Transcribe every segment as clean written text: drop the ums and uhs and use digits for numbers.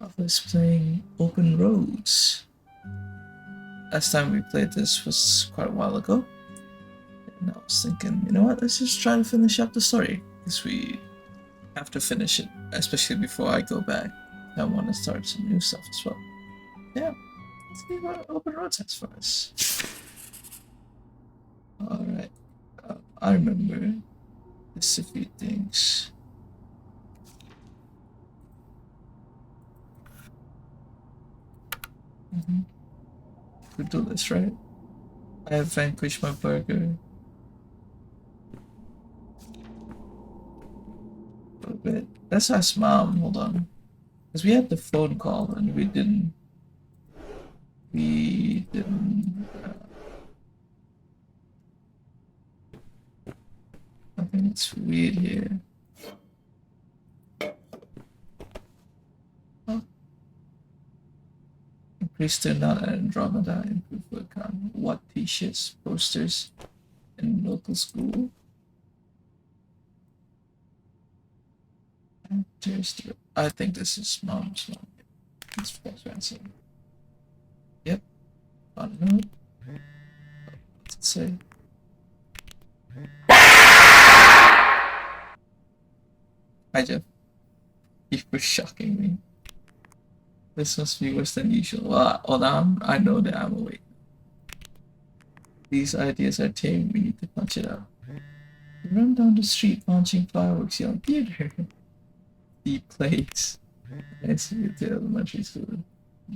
I was playing Open Roads. Last time we played this was quite a while ago. And I was thinking, you know what, let's just try to finish up the story. Because we have to finish it, especially before I go back. I want to start some new stuff as well. Yeah, let's see what Open Roads has for us. Alright, I remember just a few things. Could do this, right? I have vanquished my burger. A little bit. Let's ask Mom, hold on. Because we had the phone call and we didn't. I think it's weird here. Oh. Increase turnout at Andromeda, improve work on what t-shirts, posters in local school. I think this is Mom's one. It's fancy. Yep. On note. What's it say? Hi Jeff. You were shocking me. This must be worse than usual. Well, I know that I'm awake. These ideas are tame. We need to punch it out. You run down the street launching fireworks, young theater. Deep plates. I see you to elementary school.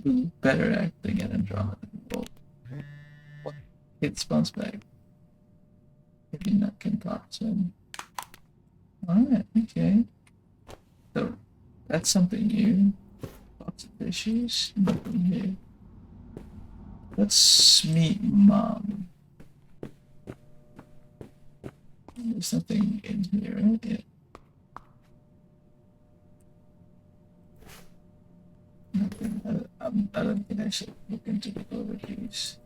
Do better acting and Andromeda. Whoa. What? Kids bounce back. Maybe not concussion. Alright, okay. So, that's something new. Lots of issues. Nothing here. Let's meet Mom. There's nothing in here, right? Yeah. Nothing. I don't think I should look into the overviews.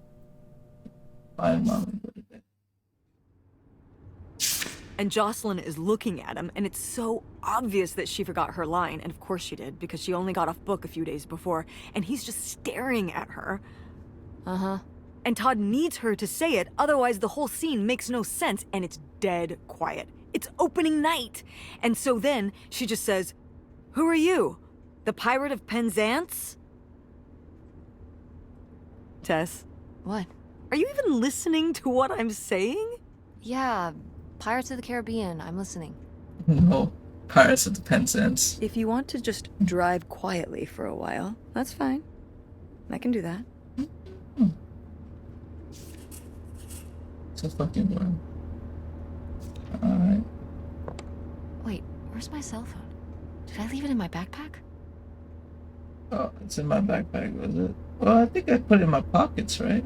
Find Mom and go to bed. And Jocelyn is looking at him, and it's so obvious that she forgot her line, and of course she did, because she only got off book a few days before, and he's just staring at her. Uh-huh. And Todd needs her to say it, otherwise the whole scene makes no sense, and it's dead quiet. It's opening night! And so then, she just says, "Who are you? The Pirate of Penzance?" Tess, What? are you even listening to what I'm saying? Yeah, Pirates of the Caribbean. I'm listening. No. Pirates of the Penzance. If you want to just drive quietly for a while, that's fine. I can do that. It's a fucking world. Alright. Wait, where's my cell phone? Did I leave it in my backpack? Oh, it's in my backpack, was it? Well, I think I put it in my pockets, right?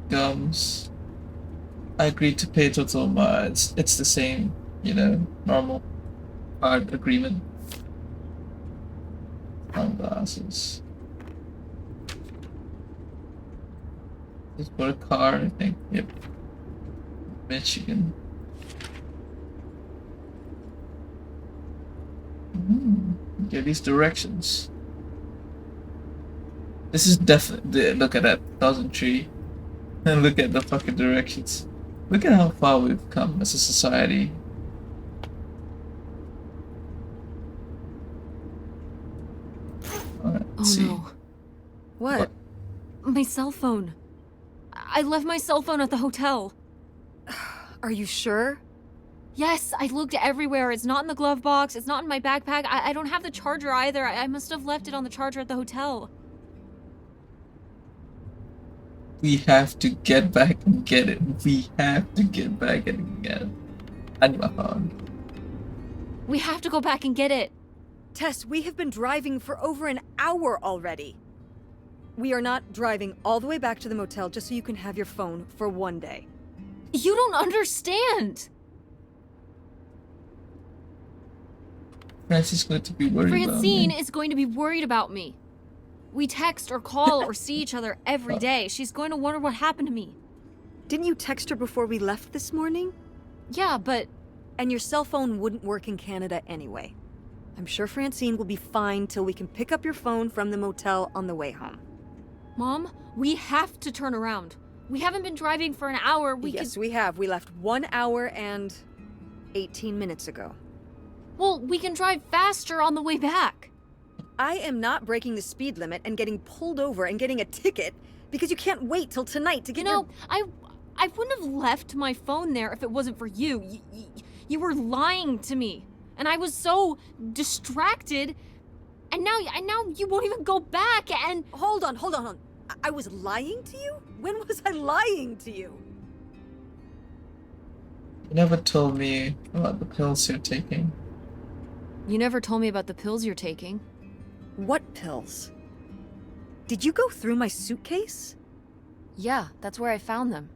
Gums. I agreed to pay total, but it's the same, you know, normal card agreement. Sunglasses. Just bought a car, I think. Yep. Michigan. Get these directions. This is definitely. Look at that 1000 tree. And look at the fucking directions. Look at how far we've come as a society. Alright, let's see. No. What? My cell phone. I left my cell phone at the hotel. Are you sure? Yes, I looked everywhere. It's not in the glove box. It's not in my backpack. I don't have the charger either. I must have left it on the charger at the hotel. We have to get back and get it. We have to get back and get it. I need my phone. We have to go back and get it. Tess, we have been driving for over an hour already. We are not driving all the way back to the motel just so you can have your phone for one day. You don't understand. Francis is going to be worried about Francine me. is going to be worried about me. We text or call or see each other every day. She's going to wonder what happened to me. Didn't you text her before we left this morning? Yeah, but And your cell phone wouldn't work in Canada anyway. I'm sure Francine will be fine till we can pick up your phone from the motel on the way home. Mom, we have to turn around. We haven't been driving for an hour. Yes, we have. We left 1 hour and 18 minutes ago. Well, we can drive faster on the way back. I am not breaking the speed limit and getting pulled over and getting a ticket because you can't wait till tonight to get I wouldn't have left my phone there if it wasn't for you. You were lying to me, and I was so distracted. And now you won't even go back. And Hold on. I was lying to you? When was I lying to you? You never told me about the pills you're taking. you never told me about the pills you're taking. What pills? Did you go through my suitcase? Yeah, that's where I found them.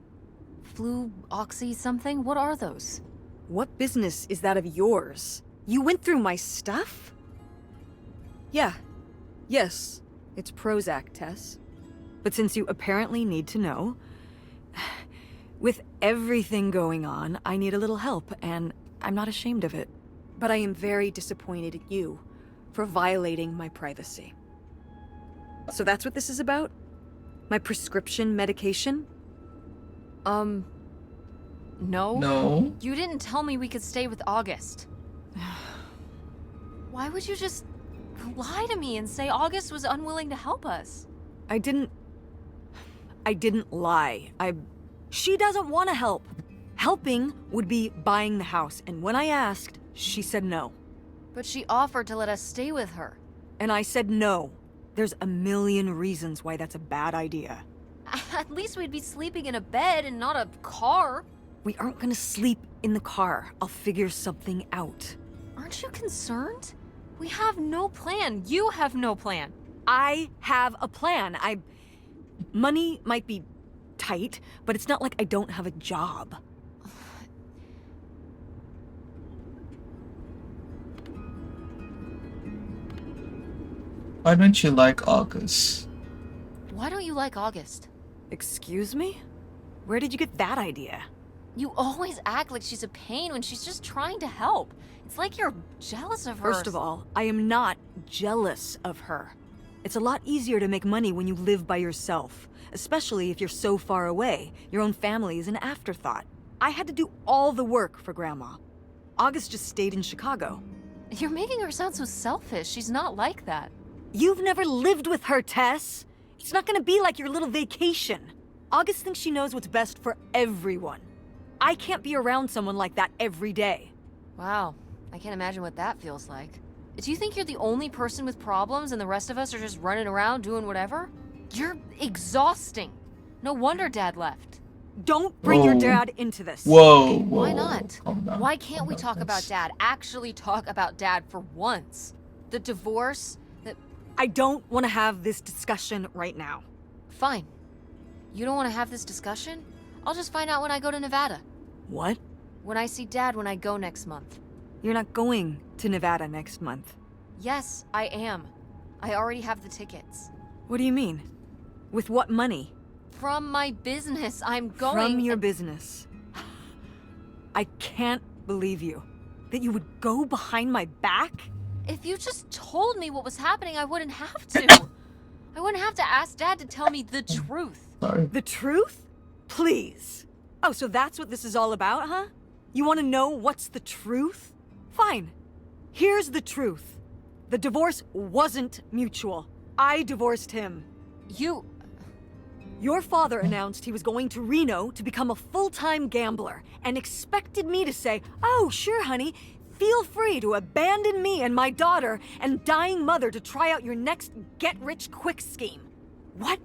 Flu, oxy, something. What are those? What business is that of yours? You went through my stuff? Yeah. Yes, it's Prozac, Tess. But since you apparently need to know, with everything going on, I need a little help, and I'm not ashamed of it. But I am very disappointed at you for violating my privacy. So that's what this is about? My prescription medication? No. No? You didn't tell me we could stay with August. Why would you just lie to me and say August was unwilling to help us? I didn't lie. She doesn't want to help. Helping would be buying the house, and when I asked, she said no. But she offered to let us stay with her. And I said no. There's a million reasons why that's a bad idea. At least we'd be sleeping in a bed and not a car. We aren't gonna sleep in the car. I'll figure something out. Aren't you concerned? We have no plan. You have no plan. I have a plan. Money might be tight, but it's not like I don't have a job. Why don't you like August? Why don't you like August? Excuse me? Where did you get that idea? You always act like she's a pain when she's just trying to help. It's like you're jealous of her. First of all, I am not jealous of her. It's a lot easier to make money when you live by yourself, especially if you're so far away. Your own family is an afterthought. I had to do all the work for Grandma. August just stayed in Chicago. You're making her sound so selfish. She's not like that. You've never lived with her, Tess. It's not gonna be like your little vacation. August thinks she knows what's best for everyone. I can't be around someone like that every day. Wow, I can't imagine what that feels like. Do you think you're the only person with problems and the rest of us are just running around doing whatever? You're exhausting. No wonder Dad left. Don't bring your Whoa. dad into this. Whoa, whoa. Why not? Calm down, Why can't calm we down, talk about Tess. Dad? Actually talk about Dad for once. The divorce, I don't want to have this discussion right now. Fine. You don't want to have this discussion? I'll just find out when I go to Nevada. What? When I see Dad when I go next month. You're not going to Nevada next month. Yes, I am. I already have the tickets. What do you mean? With what money? From my business, I'm going. From your business. I can't believe you. That you would go behind my back? If you just told me what was happening, I wouldn't have to. I wouldn't have to ask Dad to tell me the truth. Sorry. The truth? Please. Oh, so that's what this is all about, huh? You want to know what's the truth? Fine. Here's the truth. The divorce wasn't mutual. I divorced him. You... Your father announced he was going to Reno to become a full-time gambler and expected me to say, "Oh, sure, honey, feel free to abandon me and my daughter and dying mother to try out your next get-rich-quick scheme." What?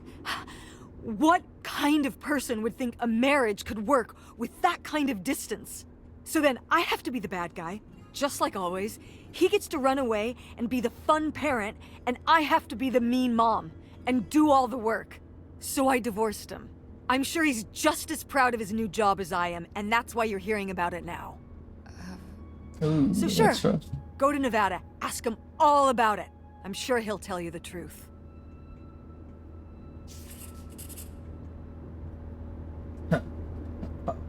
What kind of person would think a marriage could work with that kind of distance? So then I have to be the bad guy, just like always. He gets to run away and be the fun parent, and I have to be the mean mom and do all the work. So I divorced him. I'm sure he's just as proud of his new job as I am, and that's why you're hearing about it now. Ooh, So sure, that's rough. go to Nevada, ask him all about it. I'm sure he'll tell you the truth.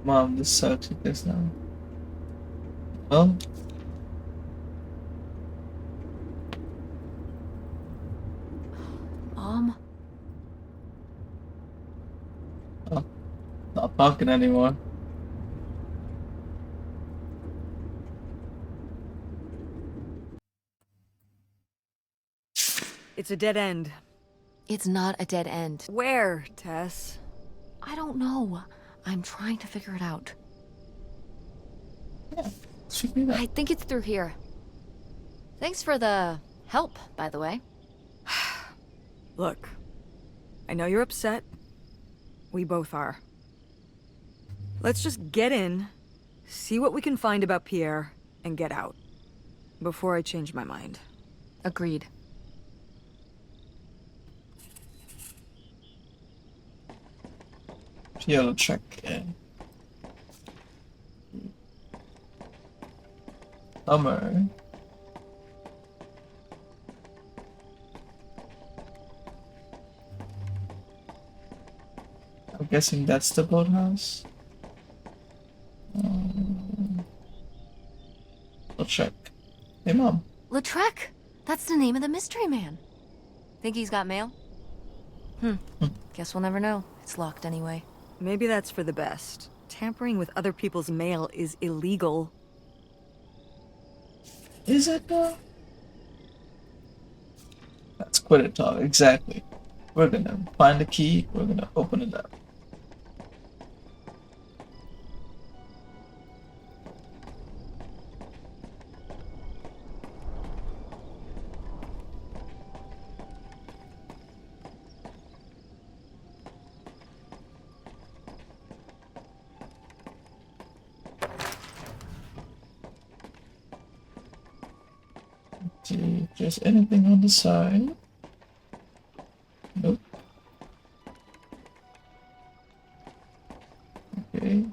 Mom, this sucks with this now. Well, Mom? not talking anymore. It's a dead end. It's not a dead end. Where, Tess? I don't know. I'm trying to figure it out. Yeah, shoot me that. I think it's through here. Thanks for the help, by the way. Look, I know you're upset. We both are. Let's just get in, see what we can find about Pierre, and get out. Before I change my mind. Agreed. Yellow check. Yeah. Summer. I'm guessing that's the boathouse. I'll check. Hey, Mom. Lautrec! That's the name of the mystery man. Think he's got mail? Guess we'll never know. It's locked anyway. Maybe that's for the best. Tampering with other people's mail is illegal. Is it though? That's quit talk. Exactly. We're gonna find the key. We're gonna open it up. See if there's anything on the side. Nope. Okay.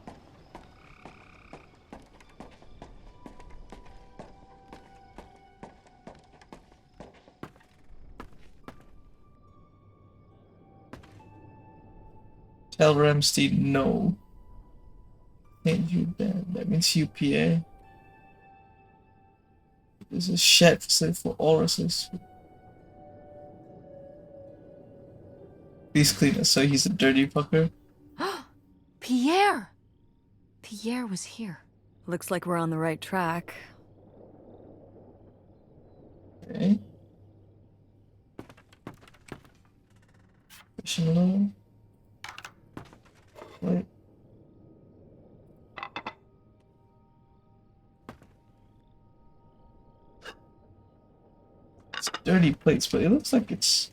Tell Ramstein no. Can't you then? That means UPA. There's a shed facility for all races. Please clean us, so he's a dirty fucker. Pierre! Pierre was here. Looks like we're on the right track. Okay. Fishing lure. Wait. It's dirty plates, but it looks like it's.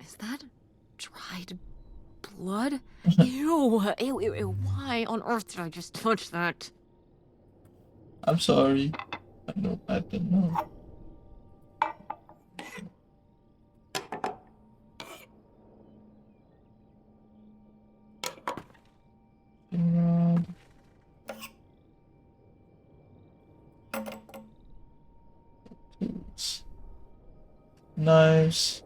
Is that dried blood? Ew, ew, ew, ew. Why on earth did I just touch that? I'm sorry. I didn't know. Rod. Tools. Knives.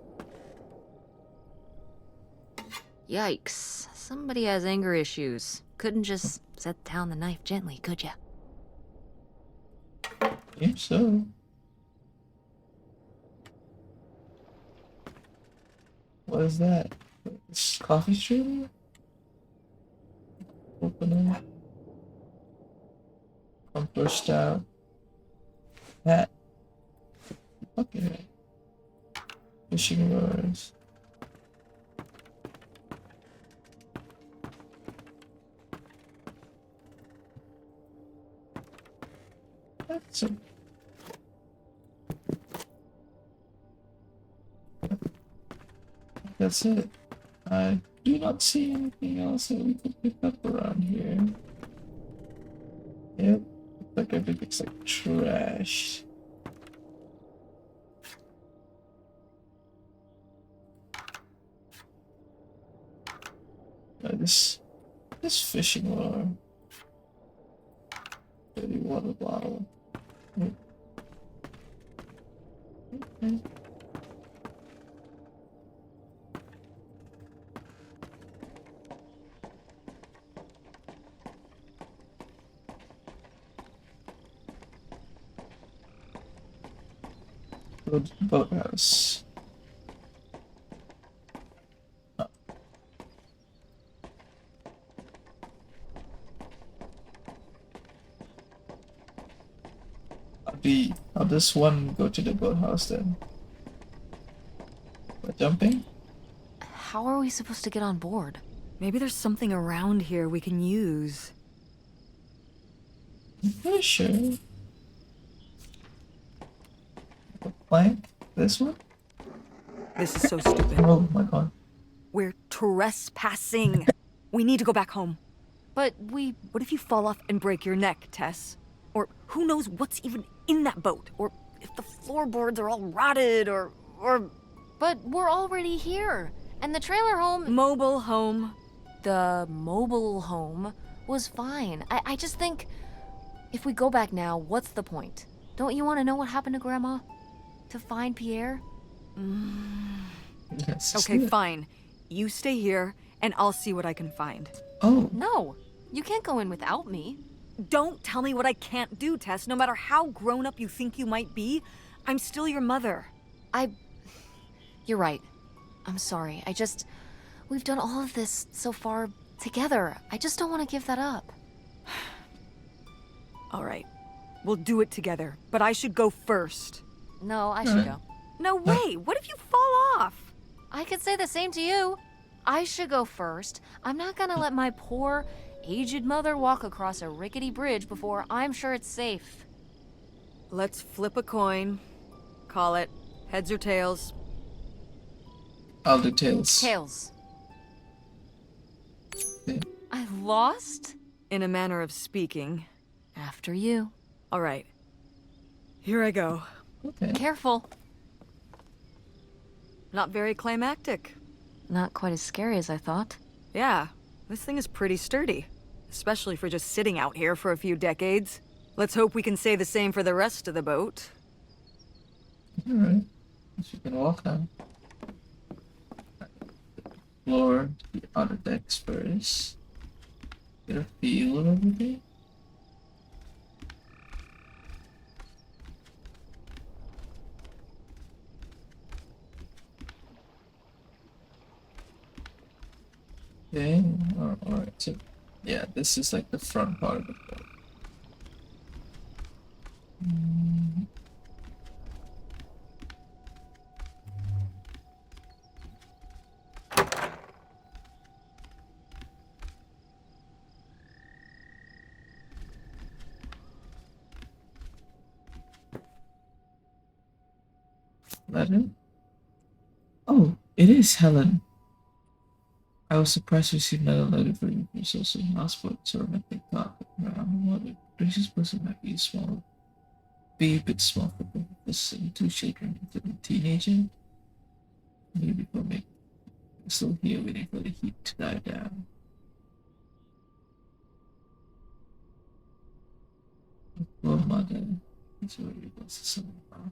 Yikes. Somebody has anger issues. Couldn't just set down the knife gently, could ya? Think so. What is that? It's coffee streamer? Opener. Comfort stout. Hat. Bucket hat. Fishing lures. That's a... That's it. I do not see anything else that we could pick up around here. Yep. Looks like everything's like trash. This fishing lure. Dirty water bottle. Yep. Okay. Go to the boathouse. How does one go to the boathouse then? By jumping? How are we supposed to get on board? Maybe there's something around here we can use. Yeah, sure. A plank? This one? This is so stupid. Oh my god. We're trespassing. We need to go back home. But What if you fall off and break your neck, Tess? Or who knows what's even in that boat? Or if the floorboards are all rotted, or... But we're already here. And the trailer home... Mobile home. The mobile home was fine. I just think... If we go back now, what's the point? Don't you want to know what happened to Grandma? To find Pierre? Yes. Okay, fine. You stay here, and I'll see what I can find. Oh. No, you can't go in without me. Don't tell me what I can't do, Tess. No matter how grown up you think you might be, I'm still your mother. You're right. I'm sorry. We've done all of this so far together. I just don't want to give that up. All right. We'll do it together, but I should go first. No, I should go. No way! What if you fall off? I could say the same to you. I should go first. I'm not gonna let my poor, aged mother walk across a rickety bridge before I'm sure it's safe. Let's flip a coin. Call it heads or tails. I'll do tails. Tails. Okay. I lost? In a manner of speaking. After you. All right. Here I go. Okay. Careful. Not very climactic. Not quite as scary as I thought. Yeah, this thing is pretty sturdy. Especially for just sitting out here for a few decades. Let's hope we can say the same for the rest of the boat. Alright. You can walk now. Floor to the other decks first. Get a feel of everything. Okay, alright, so yeah, this is like the front part of the boat. Letter? Oh, it is Helen. I was surprised to receive another letter from you. It's also passport, so I think thought what a gracious person might be small. Be a bit small for both of us and two children, including a teenager. Maybe before me. I'm still here waiting for the heat to die down. Poor mother. That's what it was somehow.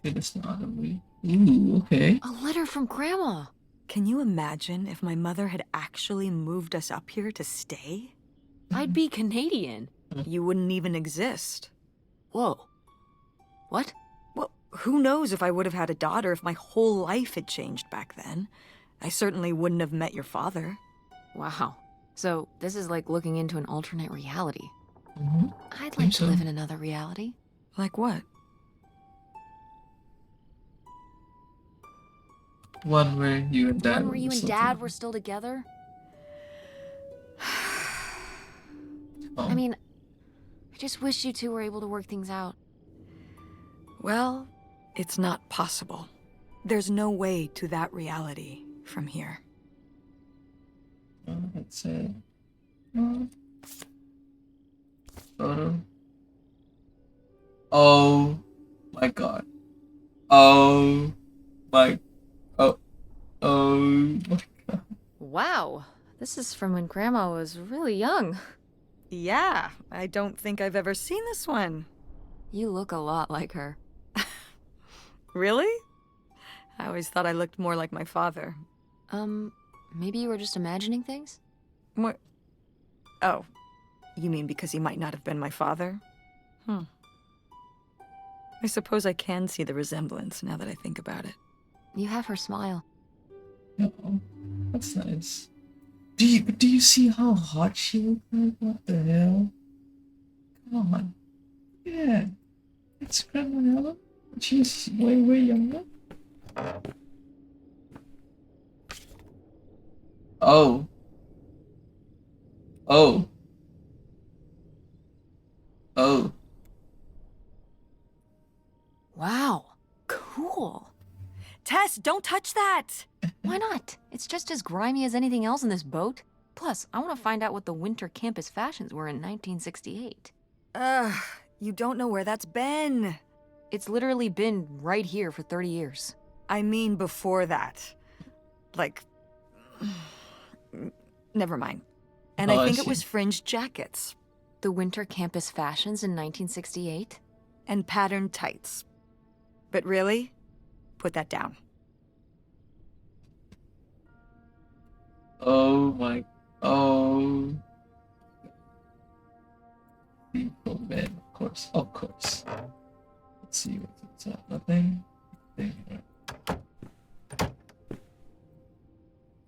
It is not a way. Ooh, okay. A letter from Grandma. Can you imagine if my mother had actually moved us up here to stay? I'd be Canadian. You wouldn't even exist. Whoa. What? Well, who knows if I would have had a daughter if my whole life had changed back then. I certainly wouldn't have met your father. Wow. So, this is like looking into an alternate reality. Mm-hmm. I'd Think like to so. live in another reality. Like what? One where you and Dad One where you and still Dad together. were still together? Oh. I mean, I just wish you two were able to work things out. Well, it's not possible. There's no way to that reality from here. Let's say. Photo. Oh my god. Oh my. Oh my god. Wow. This is from when Grandma was really young. Yeah, I don't think I've ever seen this one. You look a lot like her. Really? I always thought I looked more like my father. Maybe you were just imagining things? What? Oh, you mean because he might not have been my father? I suppose I can see the resemblance now that I think about it. You have her smile. Oh, that's nice. Do you see how hot she looks like? What the hell? Come on. Yeah. It's Grandma Ella. She's way, way younger. Oh. Oh. Oh. Wow. Cool. Tess, don't touch that! Why not? It's just as grimy as anything else in this boat. Plus, I want to find out what the winter campus fashions were in 1968. Ugh, you don't know where that's been. It's literally been right here for 30 years. I mean before that. Like... Never mind. And Oh, I I think it see. was fringed jackets. The winter campus fashions in 1968? And patterned tights. But really? Put that down. Oh my. Oh. People, man. Of course. Of course. Let's see what's up. Nothing. Nothing.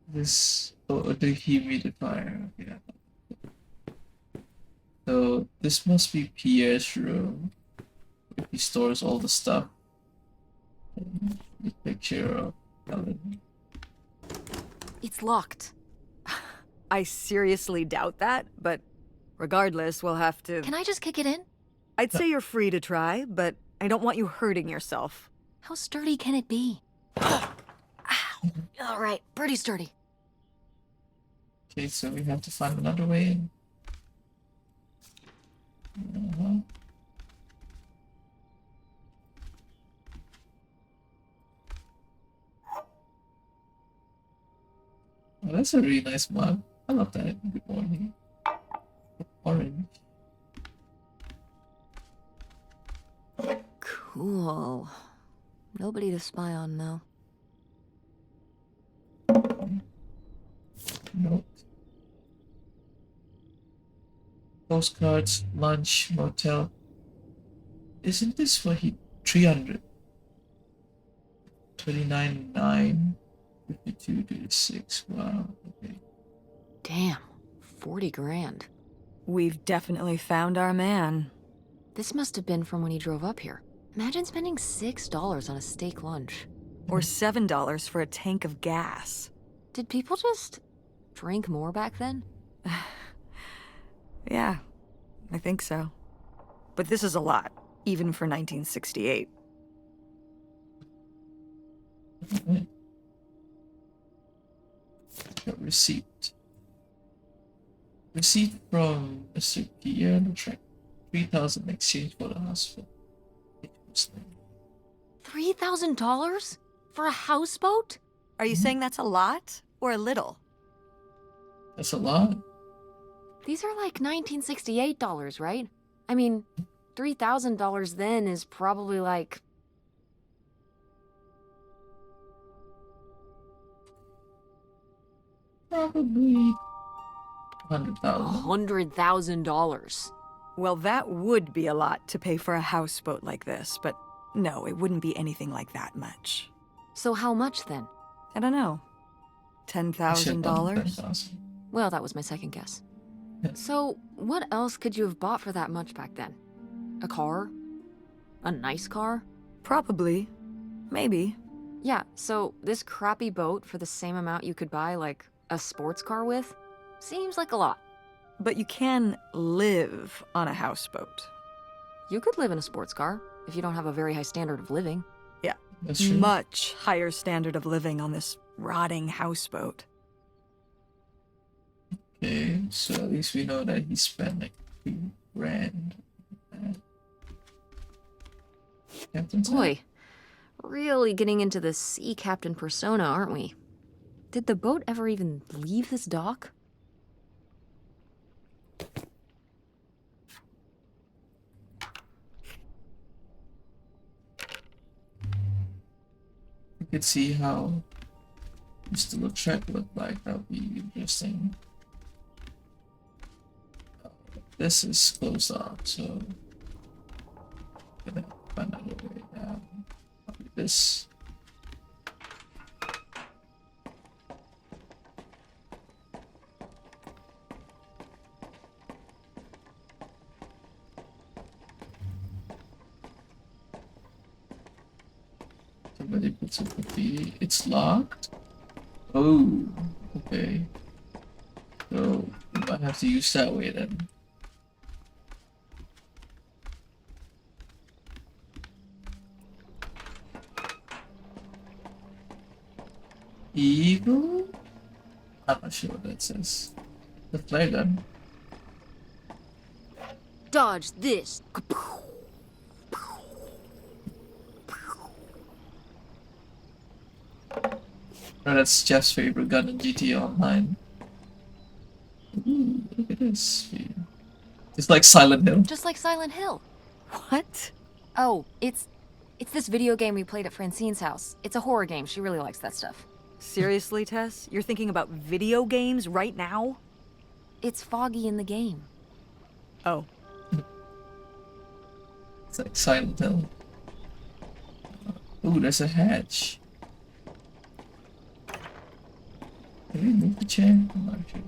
This. Oh, the humidifier. Yeah. So this must be Pierre's room. He stores all the stuff. And the picture of Helen. It's locked. I seriously doubt that, but regardless, we'll have to... Can I just kick it in? I'd say you're free to try, but I don't want you hurting yourself. How sturdy can it be? Ow. All right, pretty sturdy. Okay, so we have to find another way in. Uh-huh. Oh, that's a really nice mug. I love that. Good morning. Orange. Cool. Nobody to spy on, though. Note. Postcards, lunch, motel. Isn't this what he 300? 29.9, 52.36. Wow. Okay. Damn, 40 grand. We've definitely found our man. This must have been from when he drove up here. Imagine spending $6 on a steak lunch. Or $7 for a tank of gas. Did people just drink more back then? Yeah, I think so. But this is a lot, even for 1968. Alright. Got receipt. Receipt from Mr. Pierre Lautrec. 3,000 in exchange for the hospital. $3,000? For a houseboat? Are you saying that's a lot or a little? That's a lot. These are like $1968, right? I mean, $3,000 then is probably like... Probably 100,000. $100,000. Well, that would be a lot to pay for a houseboat like this, but no, it wouldn't be anything like that much. So how much then? I don't know. I said $10,000? 10,000. Well, that was my second guess. Yeah. So, what else could you have bought for that much back then? A car? A nice car? Probably. Maybe. Yeah, so this crappy boat for the same amount you could buy, like, a sports car with? Seems like a lot. But you can live on a houseboat. You could live in a sports car if you don't have a very high standard of living. That's true. Much higher standard of living on this rotting houseboat. Okay, so at least we know that he spent like 2 grand. Captain's hat? Boy, really getting into the sea captain persona, aren't we? Did the boat ever even leave this dock? We could see how Mr. Lautrec looked like. That would be interesting. This is closed off, so gonna find out a way. this. Somebody puts up with the. It's locked? Oh, okay. So, I have to use that way then. Eagle? I'm not sure what that says. The flare gun. Dodge this. No, that's Jeff's favorite gun in GTA Online. Ooh, look at this. It's like Silent Hill. Just like Silent Hill. What? Oh, it's this video game we played at Francine's house. It's a horror game. She really likes that stuff. Seriously, Tess? You're thinking about video games right now? It's foggy in the game. Oh. It's like Silent Hill. Ooh, there's a hatch. Can we move the chair? I'm not sure.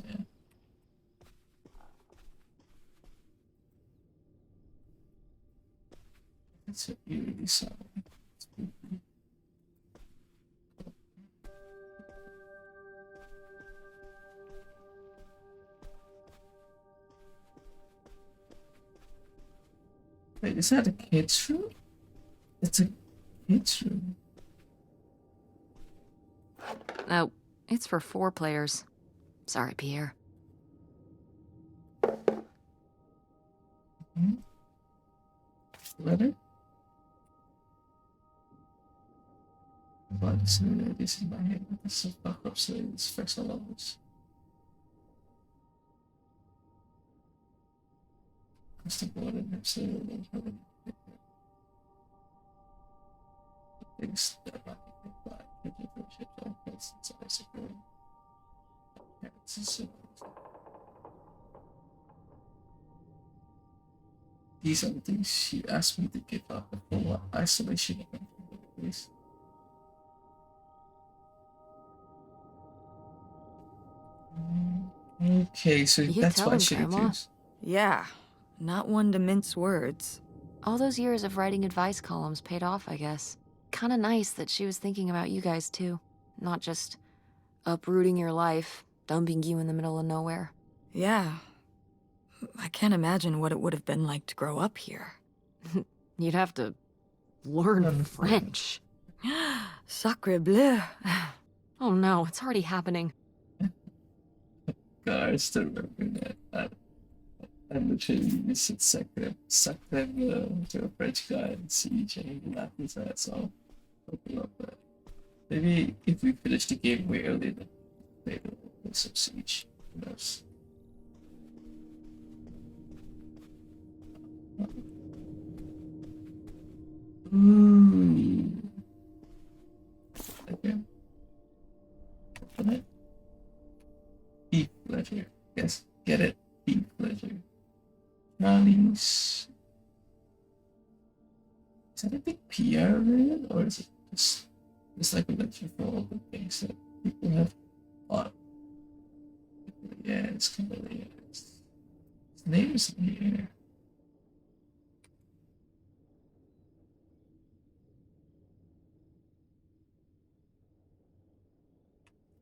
Yeah. It's a eerie sound. It's creepy. Wait, is that a kid's room? It's a kid's room. Oh, it's for 4 players. Sorry, Pierre. Letter? But this is in my head. This is back upstairs. First levels. What's the board in upstairs? Things that might be black. Ships all places inside security. Parents and siblings. These are the things she asked me to give up the full isolation of them from the police. Okay, so You that's tell why him, she Grandma. refused. Yeah. Not one to mince words. All those years of writing advice columns paid off, I guess. Kinda nice that she was thinking about you guys, too. Not just uprooting your life, dumping you in the middle of nowhere. Yeah. I can't imagine what it would have been like to grow up here. You'd have to learn Learn French. Sacre bleu. Oh no, it's already happening. God, I still remember that. I literally used to suck them to a French guy in Siege and he laughed his ass off. I love that. Maybe if we finish the game way earlier, then maybe we'll play some Siege. Who knows? Ooh. Okay. Open it. Beef pleasure. Yes, get it. Beef pleasure. Charlie's. Is that a big PR rated, or is it just like a lecture for all the things that people have bought? Yeah, it's kind of yeah. His name is in here.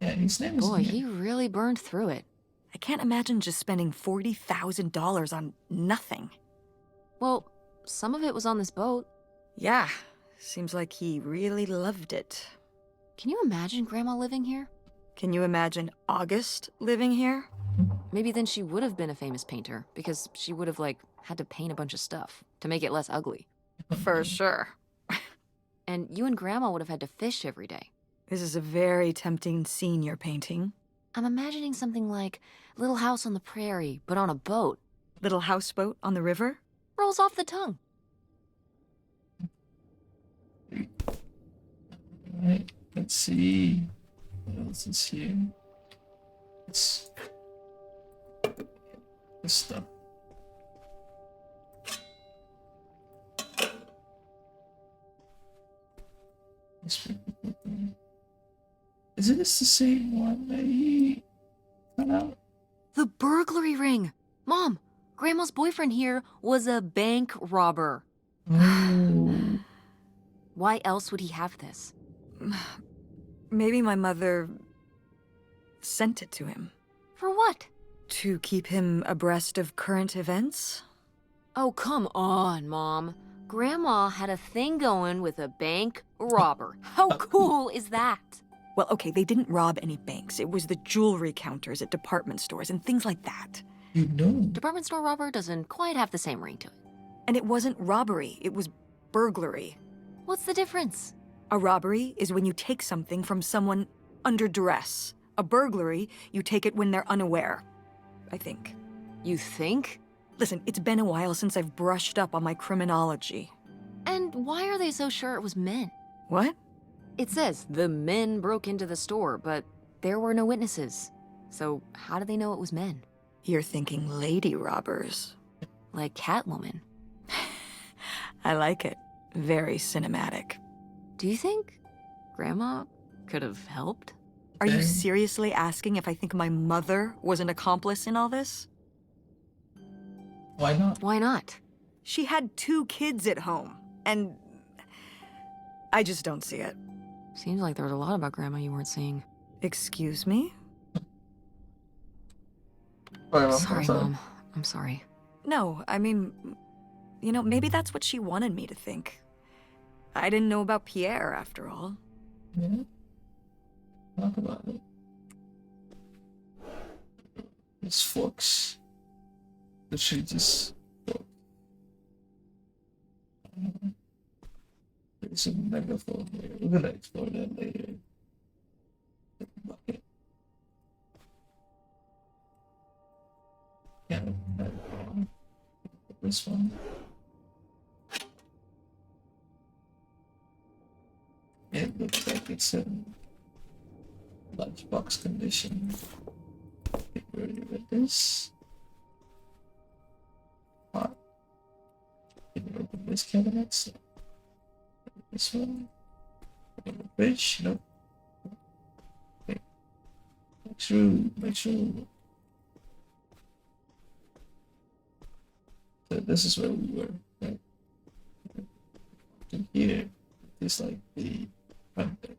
Yeah, his name is Boy, in here. he really burned through it. I can't imagine just spending $40,000 on nothing. Well, some of it was on this boat. Yeah. Seems like he really loved it. Can you imagine Grandma living here? Can you imagine August living here? Maybe then she would have been a famous painter, because she would have, like, had to paint a bunch of stuff to make it less ugly. For sure. And you and Grandma would have had to fish every day. This is a very tempting scene you're painting. I'm imagining something like Little House on the Prairie, but on a boat. Little houseboat on the river? Rolls off the tongue. Alright, let's see. What else is here? It's this stuff. Isn't this the same one that he found out? The burglary ring! Mom, Grandma's boyfriend here was a bank robber. Oh. Why else would he have this? Maybe my mother sent it to him. For what? To keep him abreast of current events? Oh, come on, Mom. Grandma had a thing going with a bank robber. How cool is that? Well, okay, they didn't rob any banks. It was the jewelry counters at department stores and things like that. You know. Department store robber doesn't quite have the same ring to it. And it wasn't robbery, it was burglary. What's the difference? A robbery is when you take something from someone under duress. A burglary, you take it when they're unaware, I think. You think? Listen, it's been a while since I've brushed up on my criminology. And why are they so sure it was men? What? It says the men broke into the store, but there were no witnesses. So how do they know it was men? You're thinking lady robbers. Like Catwoman. I like it. Very cinematic. Do you think Grandma could have helped? Are you Okay. seriously asking if I think my mother was an accomplice in all this? Why not? Why not? She had 2 kids at home, and I just don't see it. Seems like there was a lot about Grandma you weren't seeing. Excuse me? Sorry, Mom. Sorry, Mom. I'm sorry. No, I mean, you know, maybe that's what she wanted me to think. I didn't know about Pierre, after all. Yeah. Talk about it. It's Fox. Literally just Fox. There's a megaphone here. We're gonna explore that later. Bucket. Yeah, this one. It looks like it's in lunchbox condition. Get rid of this. Hot. Can you open this cabinet? This one. Open the fridge. Nope. Okay. Next room. Next room. So this is where we were. Right? In here, it's like the front deck.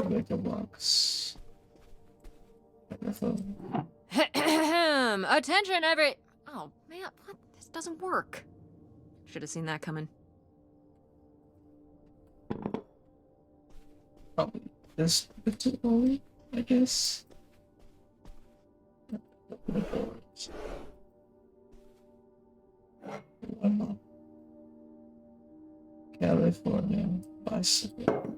Like a box. Microphone. Attention, every. Oh, man, what? This doesn't work. Should have seen that coming. Probably this particularly, I guess. Open the doors. One more. California bicycle.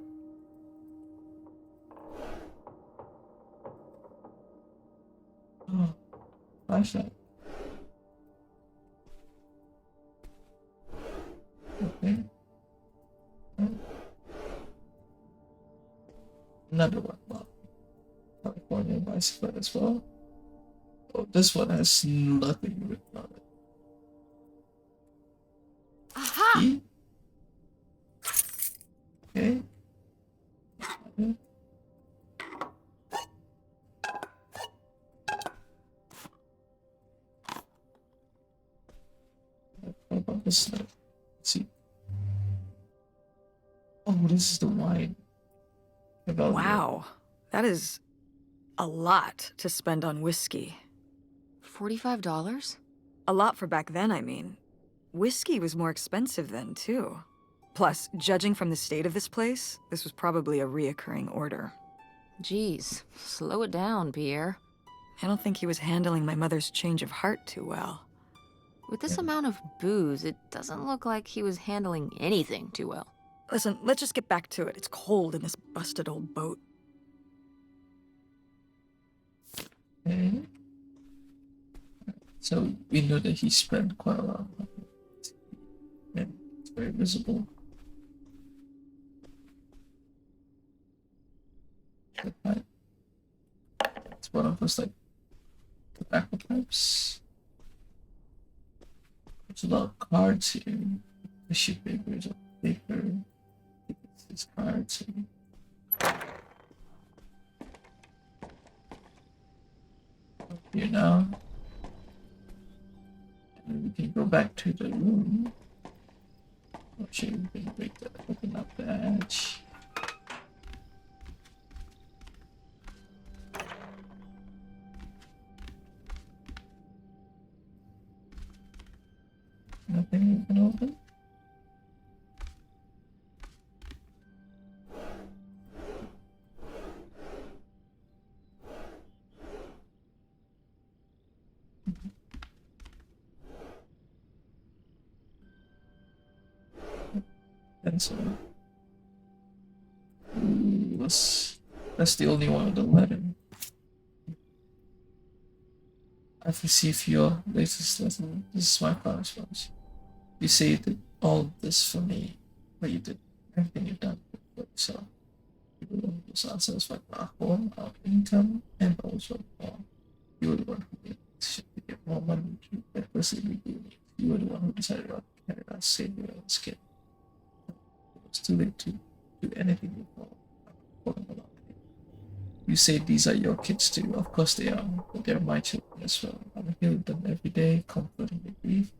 Oh, flashlight. Okay. Another one. Well, California bicycle as well. Oh, this one has nothing written on it. Aha! Key? Okay. Okay. What about this note? Let's see. Oh, this is the wine. About Wow, that is a lot to spend on whiskey. $45? A lot for back then, I mean. Whiskey was more expensive then, too. Plus, judging from the state of this place, this was probably a reoccurring order. Jeez, slow it down, Pierre. I don't think he was handling my mother's change of heart too well. With this amount of booze, it doesn't look like he was handling anything too well. Listen, let's just get back to it. It's cold in this busted old boat. Okay. So we know that he spent quite a lot of money. And it's very visible. The pipe. It's one of those like tobacco pipes. There's a lot of cards here. Tissue papers, paper, these cards. Up here now. And we can go back to the room. Actually, we can break that, open up the hatch. Nothing you can open? Pencil. Ooh, that's the only one with the letter. I've received your latest letter. This is my correspondence. You say you did all this for me, but you did everything you've done for yourself. You were the one who was unsatisfied with our home, our income, and also more. You were the one who made the decision to get more money to recklessly do it. You were the one who decided to carry out save your own skin. It was too late to do anything before falling along. You say these are your kids too. Of course they are, but they're my children as well. I'm here with them every day, comforting their grief,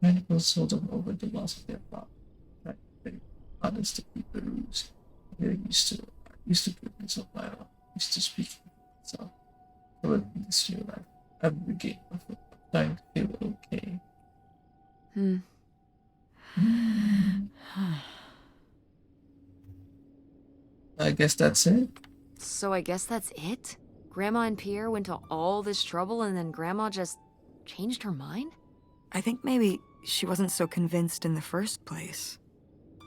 trying to console them over the loss of their father, trying to beg others to keep the rules. I used to put myself my own, used to speak for myself. But in this new life, I'm regained my foot, trying to feel okay. I guess that's it. So I guess that's it? Grandma and Pierre went to all this trouble and then Grandma just changed her mind? I think maybe she wasn't so convinced in the first place.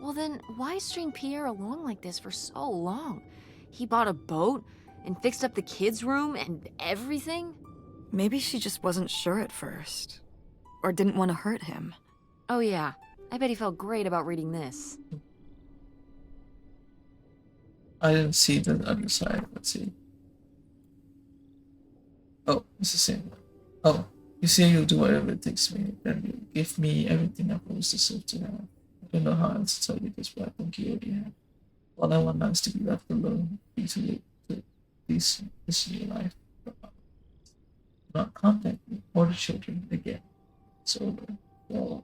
Well then, why string Pierre along like this for so long? He bought a boat and fixed up the kids' room and everything? Maybe she just wasn't sure at first. Or didn't want to hurt him. Oh yeah, I bet he felt great about reading this. I didn't see the other side. Let's see. Oh, it's the same one. Oh, you say you'll do whatever it takes me, then you give me everything I've always deserved to have. I don't know how else to tell you this, but I think you already have. All I want now is to be left alone, free to live this new life. Do not contact me or the children again. It's over. Well,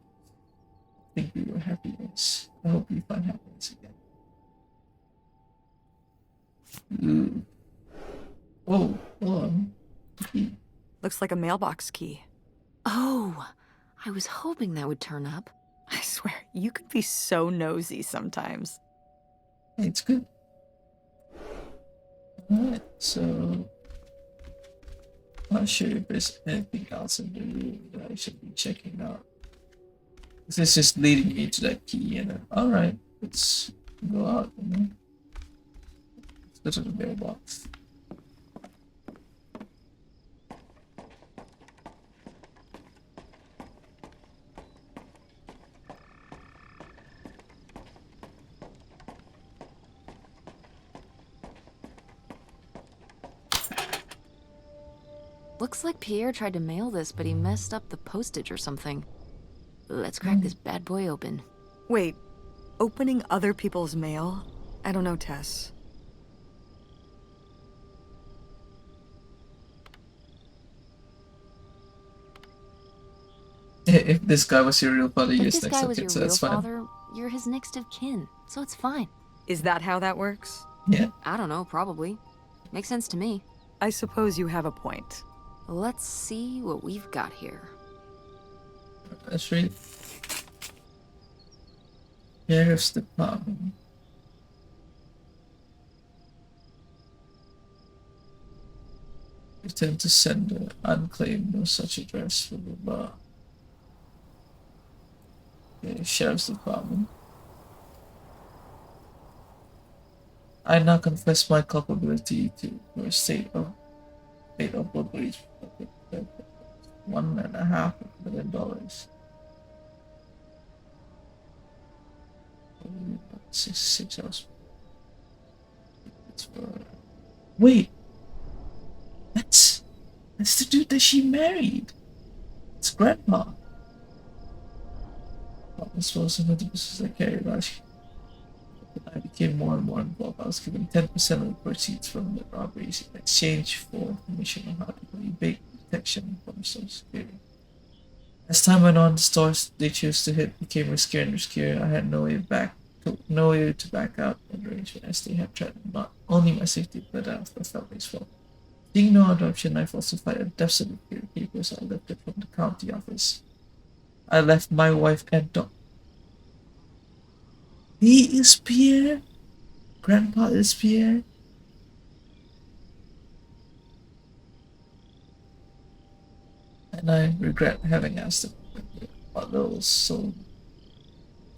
I think we were happiness. I hope you find happiness again. Ooh. Oh, hold on. Key. Looks like a mailbox key. Oh, I was hoping that would turn up. I swear, you could be so nosy sometimes. Hey, it's good. Alright, so I'm not sure if there's anything else in the room that I should be checking out. This is just leading me to that key, and then alright, let's go out, you know? Let's go to the mailbox. Looks like Pierre tried to mail this, but he messed up the postage or something. Let's crack this bad boy open. Wait, opening other people's mail? I don't know, Tess. If this guy was your real father, you If just this guy was accept your it, so real that's fine. father, you're his next of kin, so it's fine. Is that how that works? Yeah, I don't know, probably. Makes sense to me. I suppose you have a point. Let's see what we've got here. let's read. Sheriff's Department. Attempt to send an unclaimed no such address, blah blah blah. Okay, Sheriff's Department. I now confess my culpability to your state of robbery, $1.5 million. 6 hours. Wait, that's the dude that she married. It's Grandma. This wasn't the business I carried last year. I became more and more involved. I was given 10% of the proceeds from the robberies in exchange for information on how to evade detection from Social Security. As time went on, the stores they chose to hit became riskier and riskier. I had no way to back out and arrangement as they had threatened not only my safety but that of my family's well. Seeing no other option, I falsified a death certificate papers I left it from the county office. I left my wife and dog. He is Pierre? Grandpa is Pierre? And I regret having asked him about those so.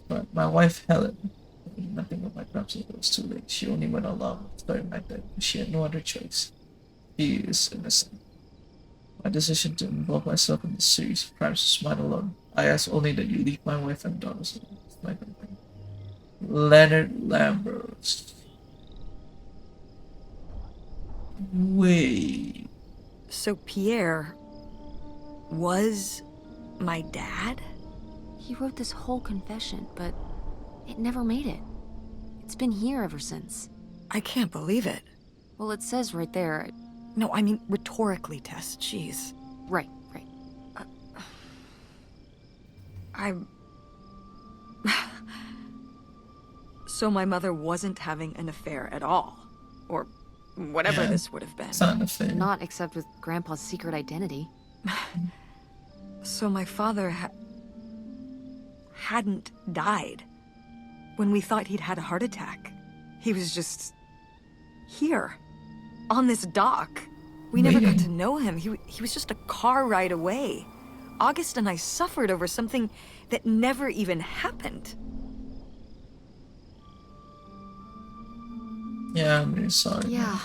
But my wife, Helen, knew nothing of my crimes until it was too late. She only went along with starting my death because she had no other choice. He is innocent. My decision to involve myself in this series of crimes was mine alone. I ask only that you leave my wife and daughters alone with my company. Leonard Lambert. Wait. So Pierre was my dad? He wrote this whole confession, but it never made it. It's been here ever since. I can't believe it. Well, it says right there. No, I mean rhetorically, Tess. Jeez. Right. I'm... So my mother wasn't having an affair at all. Or whatever Yeah. this would have been. It's not a thing. Not except with Grandpa's secret identity. So my father hadn't died when we thought he'd had a heart attack. He was just here, on this dock. We never got to know him. He was just a car ride away. August and I suffered over something that never even happened. Yeah, I'm really sorry. Yeah.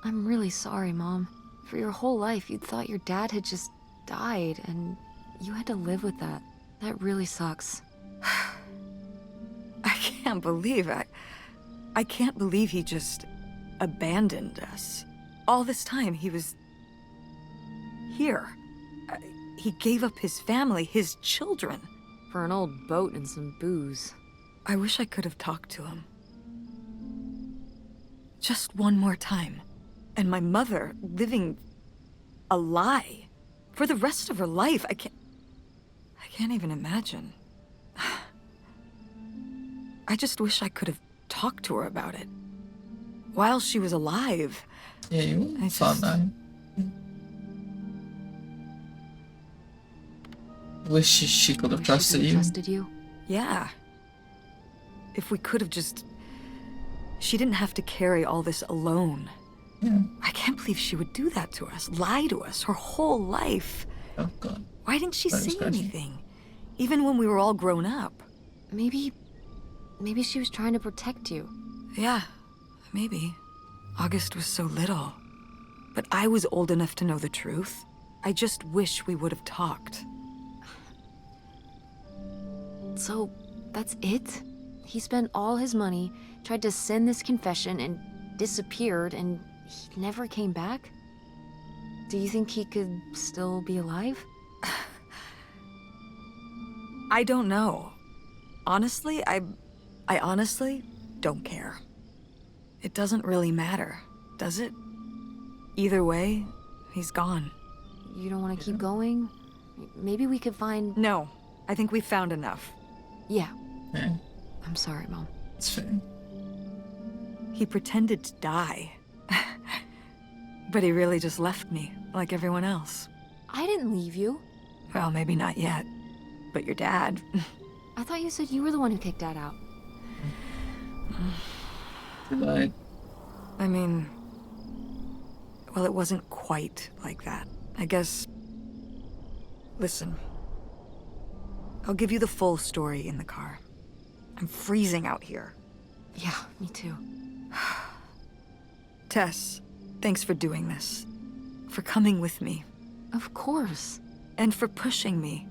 I'm really sorry, Mom. For your whole life, you'd thought your dad had just died, and you had to live with that. That really sucks. I can't believe I can't believe he just abandoned us. All this time he was here. He gave up his family, his children. For an old boat and some booze. I wish I could have talked to him. Just one more time. And my mother living a lie for the rest of her life. I can't even imagine. I just wish I could have talked to her about it while she was alive. Yeah, you I found just- that. Wish she could have Wish she trusted could've you. Trusted you? Yeah. If we could have just... She didn't have to carry all this alone. Yeah. I can't believe she would do that to us, lie to us her whole life. Oh god. Why didn't she That is say crazy. anything? Even when we were all grown up. Maybe she was trying to protect you. Yeah, maybe. August was so little. But I was old enough to know the truth. I just wish we would have talked. So, that's it? He spent all his money, tried to send this confession, and disappeared, and he never came back? Do you think he could still be alive? I don't know. Honestly, I honestly don't care. It doesn't really matter, does it? Either way, he's gone. You don't want to keep going? Maybe we could find... No, I think we've found enough. Yeah, Yeah, I'm sorry, Mom. it's fair. He pretended to die. But he really just left me, like everyone else. I didn't leave you. Well, maybe not yet. But your dad... I thought you said you were the one who kicked Dad out. Goodbye. I mean... Well, it wasn't quite like that. I guess... Listen. I'll give you the full story in the car. I'm freezing out here. Yeah, me too. Tess, thanks for doing this. For coming with me. Of course. And for pushing me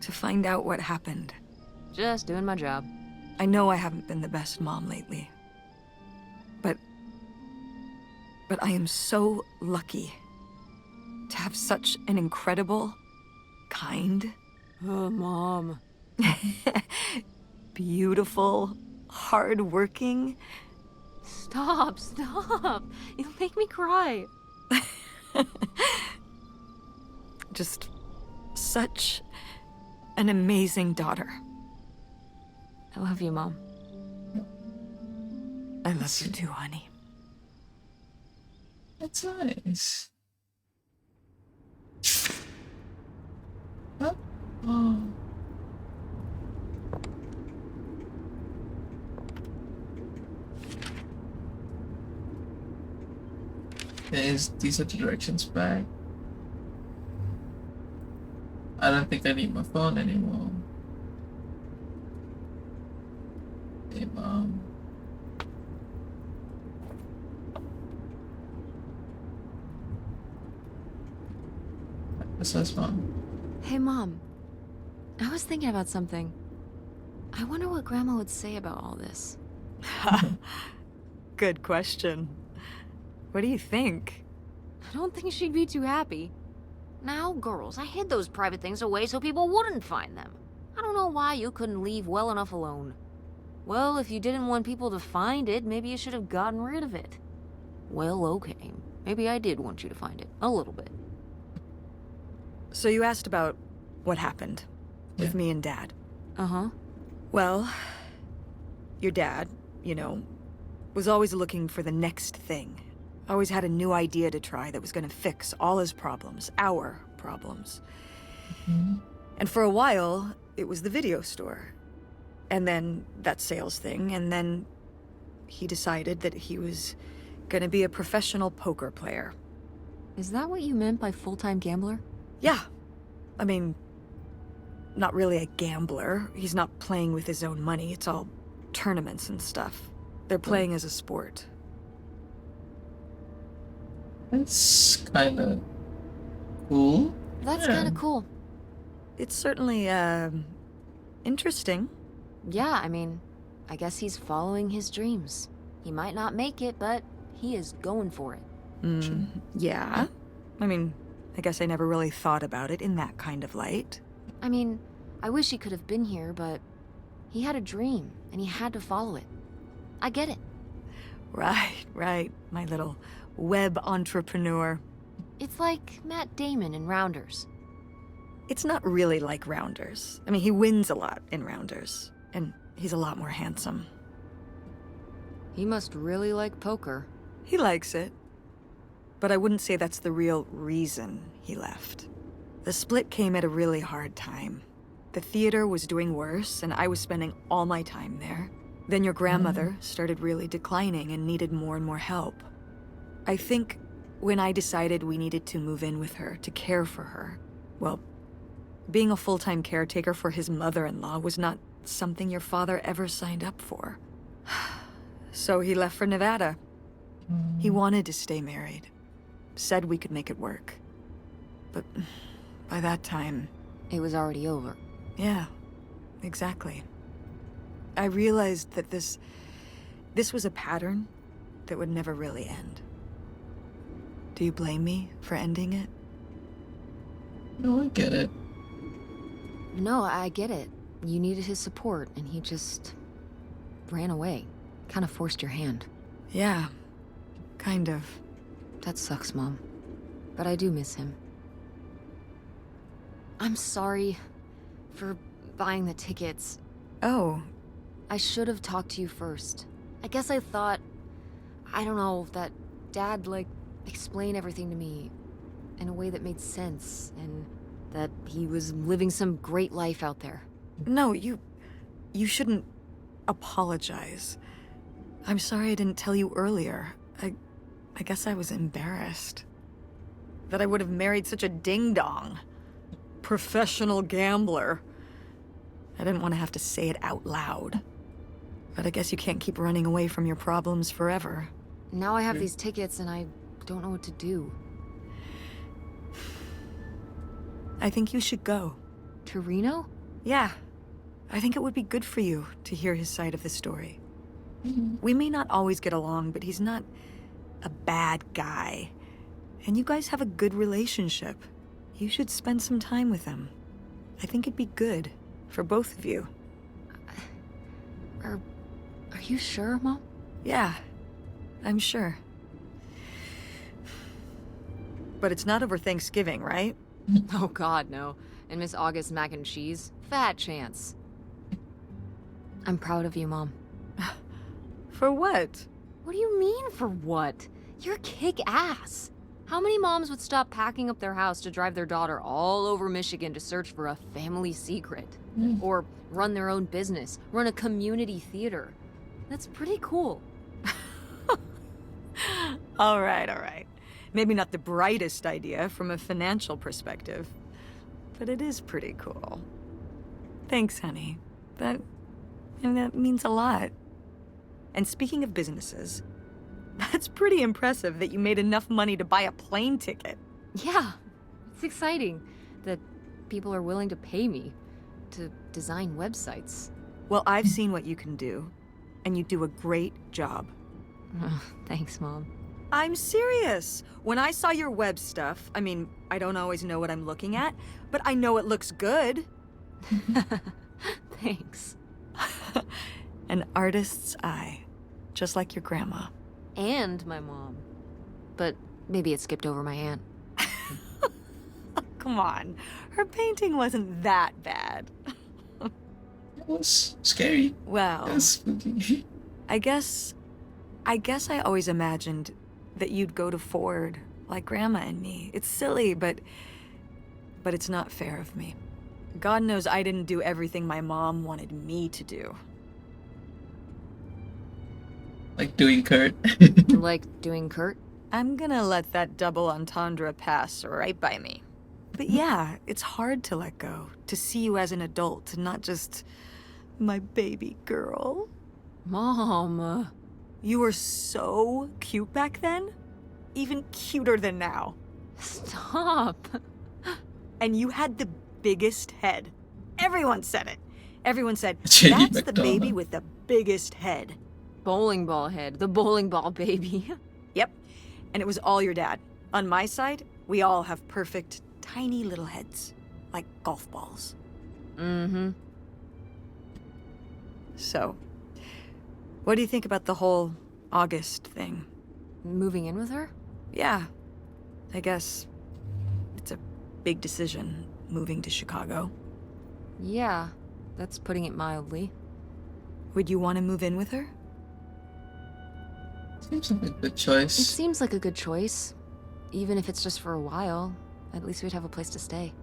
to find out what happened. Just doing my job. I know I haven't been the best mom lately. But I am so lucky to have such an incredible, kind, Oh, Mom. Beautiful, hardworking. Stop, stop. You'll make me cry. Just such an amazing daughter. I love you, Mom. I love you too, honey. That's nice. Huh? Oh. These are the directions back. I don't think I need my phone anymore. Hey, Mom. What's this, Mom? Hey, Mom. I was thinking about something. I wonder what Grandma would say about all this. Good question. What do you think? I don't think she'd be too happy. Now, girls, I hid those private things away so people wouldn't find them. I don't know why you couldn't leave well enough alone. Well, if you didn't want people to find it, maybe you should have gotten rid of it. Well, okay. Maybe I did want you to find it. A little bit. So you asked about what happened with Yeah. me and Dad. Uh-huh. Well, your dad, was always looking for the next thing. Always had a new idea to try that was going to fix all his problems, our problems. Mm-hmm. And for a while, it was the video store. And then that sales thing, and then he decided that he was going to be a professional poker player. Is that what you meant by full-time gambler? Yeah. I mean, not really a gambler. He's not playing with his own money. It's all tournaments and stuff. They're playing as a sport. That's kind of cool. That's Yeah. kind of cool. It's certainly, interesting. Yeah, I mean, I guess he's following his dreams. He might not make it, but he is going for it. Yeah. I mean, I guess I never really thought about it in that kind of light. I mean, I wish he could have been here, but he had a dream, and he had to follow it. I get it. Right, my little web entrepreneur. It's like Matt Damon in Rounders. It's not really like Rounders. I mean, he wins a lot in Rounders, and he's a lot more handsome. He must really like poker. He likes it, but I wouldn't say that's the real reason he left. The split came at a really hard time. The theater was doing worse, and I was spending all my time there. Then your grandmother started really declining and needed more and more help. I think when I decided we needed to move in with her to care for her, well, being a full-time caretaker for his mother-in-law was not something your father ever signed up for. So he left for Nevada. He wanted to stay married. Said we could make it work. But by that time... It was already over. Yeah, exactly. I realized that this was a pattern that would never really end. Do you blame me for ending it? No, I get it. No, I get it. You needed his support, and he just ran away. Kind of forced your hand. Yeah, kind of. That sucks, Mom. But I do miss him. I'm sorry for buying the tickets. Oh, I should have talked to you first. I guess I thought, I don't know, that Dad, explain everything to me in a way that made sense, and that he was living some great life out there. no, you shouldn't apologize. I'm sorry I didn't tell you earlier. I guess I was embarrassed. That I would have married such a ding-dong. Professional gambler. I didn't want to have to say it out loud. But I guess you can't keep running away from your problems forever. Now I have these tickets, and I don't know what to do. I think you should go. To Reno? Yeah. I think it would be good for you to hear his side of the story. We may not always get along, but he's not a bad guy. And you guys have a good relationship. You should spend some time with him. I think it'd be good For both of you. Are you sure, Mom? Yeah, I'm sure. But it's not over Thanksgiving, right? Oh God, no. And Miss August mac and cheese? Fat chance. I'm proud of you, Mom. For what? What do you mean, for what? You're kick-ass. How many moms would stop packing up their house to drive their daughter all over Michigan to search for a family secret? Or run their own business, run a community theater? That's pretty cool. All right. Maybe not the brightest idea from a financial perspective, but it is pretty cool. Thanks, honey. That means a lot. And speaking of businesses, that's pretty impressive that you made enough money to buy a plane ticket. Yeah, it's exciting that people are willing to pay me to design websites. Well, I've seen what you can do, and you do a great job. Thanks, Mom. I'm serious. When I saw your web stuff, I mean, I don't always know what I'm looking at, but I know it looks good. Thanks. An artist's eye, just like your grandma. And my mom. But maybe it skipped over my aunt. Come on, her painting wasn't that bad. It was scary. Well, It was spooky. I guess I always imagined that you'd go to Ford like Grandma and me. It's silly, but it's not fair of me. God knows I didn't do everything my mom wanted me to do. Like doing Kurt. Like doing Kurt? I'm gonna let that double entendre pass right by me. But yeah, it's hard to let go, to see you as an adult, not just my baby girl. Mom. You were so cute back then, even cuter than now. Stop. And you had the biggest head. Everyone said it. Everyone said, Jenny that's the baby McDonald. with the biggest head. Bowling ball head. The bowling ball baby. Yep. And it was all your dad. On my side, we all have perfect, tiny little heads. Like golf balls. Mm-hmm. So, what do you think about the whole August thing? Moving in with her? Yeah. I guess it's a big decision, moving to Chicago. Yeah, that's putting it mildly. Would you want to move in with her? Seems like a good It choice. seems like a good choice. Even if it's just for a while, at least we'd have a place to stay.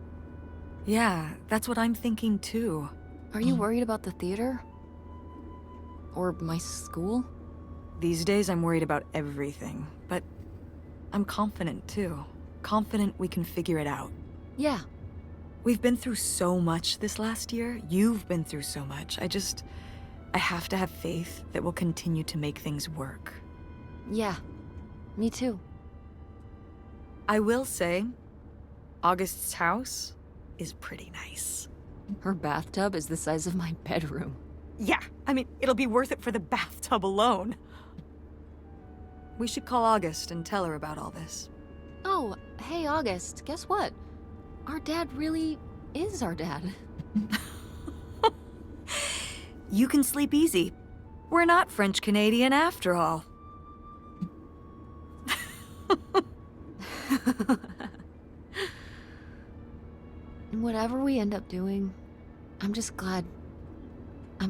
Yeah, that's what I'm thinking too. Are you worried about the theater? Or my school? These days I'm worried about everything, but I'm confident too. Confident we can figure it out. Yeah. We've been through so much this last year. You've been through so much. I have to have faith that we'll continue to make things work. Yeah. Me too. I will say, August's house is pretty nice. Her bathtub is the size of my bedroom. Yeah, I mean, it'll be worth it for the bathtub alone. We should call August and tell her about all this. Oh, hey August, guess what? Our dad really is our dad. You can sleep easy. We're not French Canadian after all. And whatever we end up doing, I'm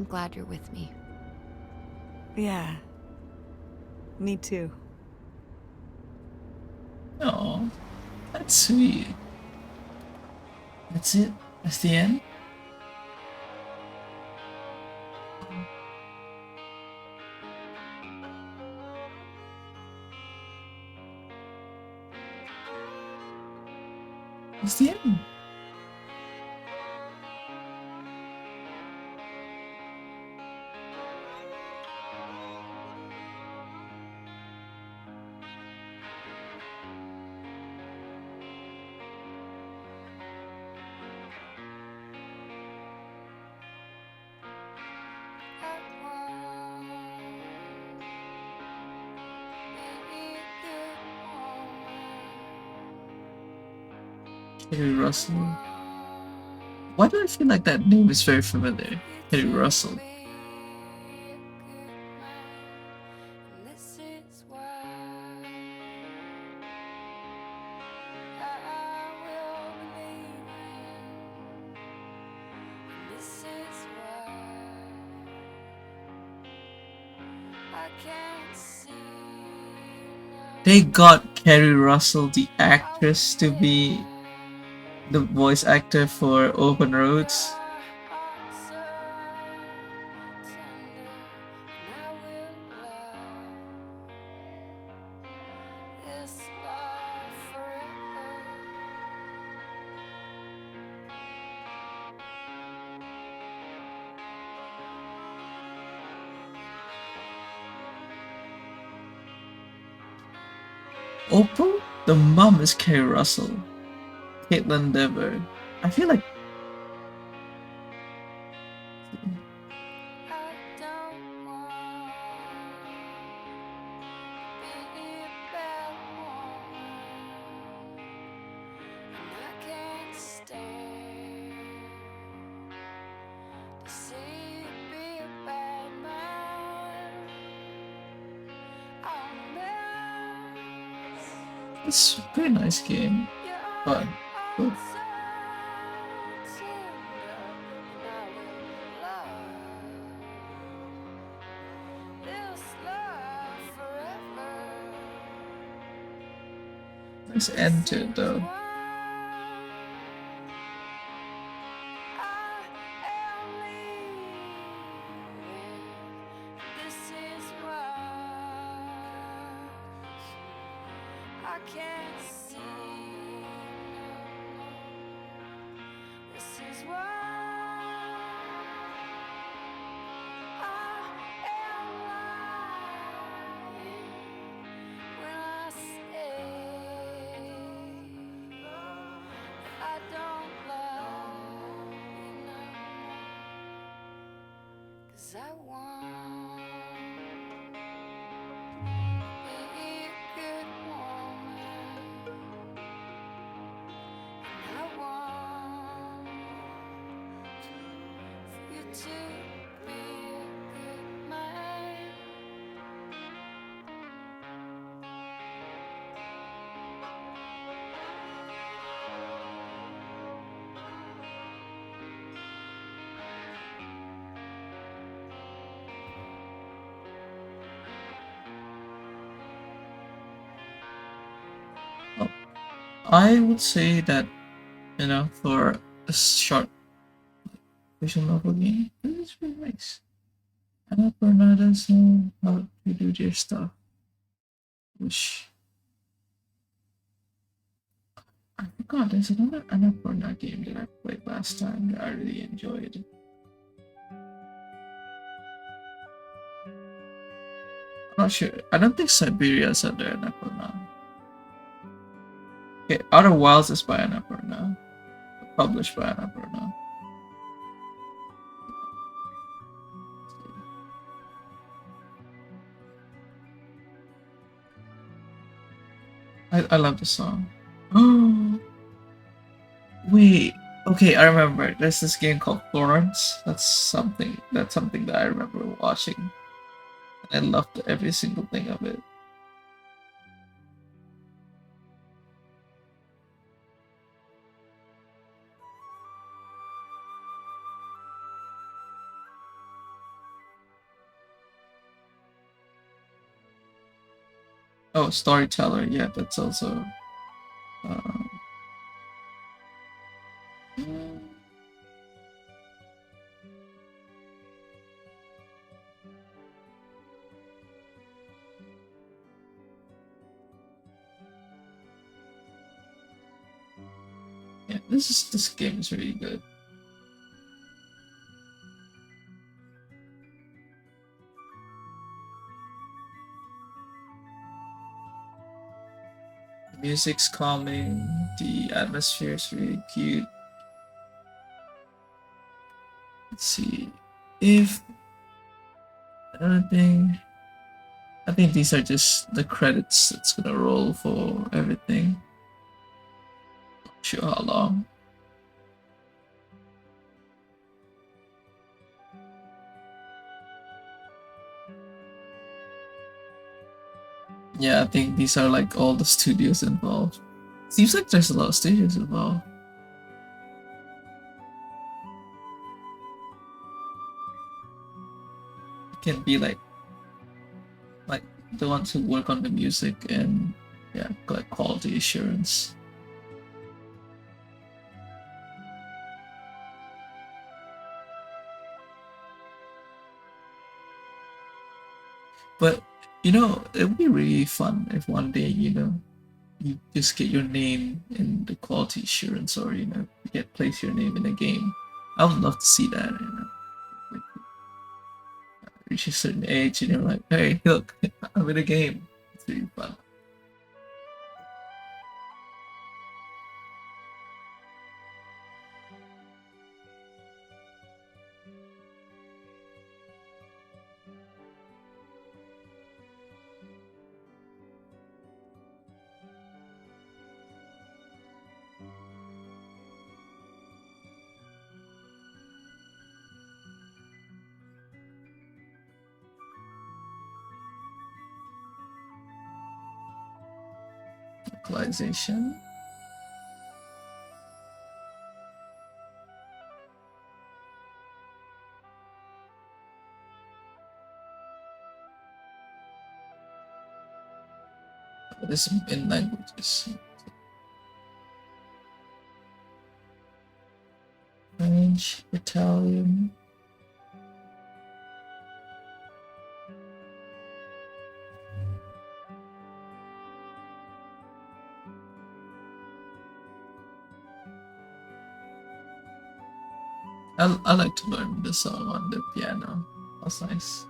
glad you're with me. Yeah. Me too. Oh, that's sweet. That's it? That's the end? That's the end. Kerry Russell. Why do I feel like that name is very familiar? Harry Russell. They got Kerry Russell, the actress, to be the voice actor for Open Roads. Opal? The mom is Kerry Russell. Caitlin Dever. I feel like it's a pretty nice game. Fun. Cool. Nice end to it though. I would say that, you know, for a short visual novel game, this is really nice. Annapurna does know how to do their stuff, which I forgot. There's another Annapurna game that I played last time that I really enjoyed. I'm not sure. I don't think Siberia's under Annapurna. Okay, Outer Wilds is by Annapurna, published by Annapurna. I love the song. Oh, wait. Okay, I remember. There's this game called Florence. That's something that I remember watching. I loved every single thing of it. Oh, Storyteller. Yeah, that's also. Uh, yeah, this game is really good. The music's calming. The atmosphere is really cute. Let's see if anything. I think these are just the credits that's gonna roll for everything. Not sure how long. Yeah, I think these are like all the studios involved. Seems like there's a lot of studios involved. It can be like the ones who work on the music and yeah, like quality assurance. But it would be really fun if one day, you just get your name in the quality assurance, or place your name in a game. I would love to see that. Like reach a certain age and you're like, hey, look, I'm in a game. It's really fun. Localization. This in languages. French, Italian. I like to learn the song on the piano. That's nice.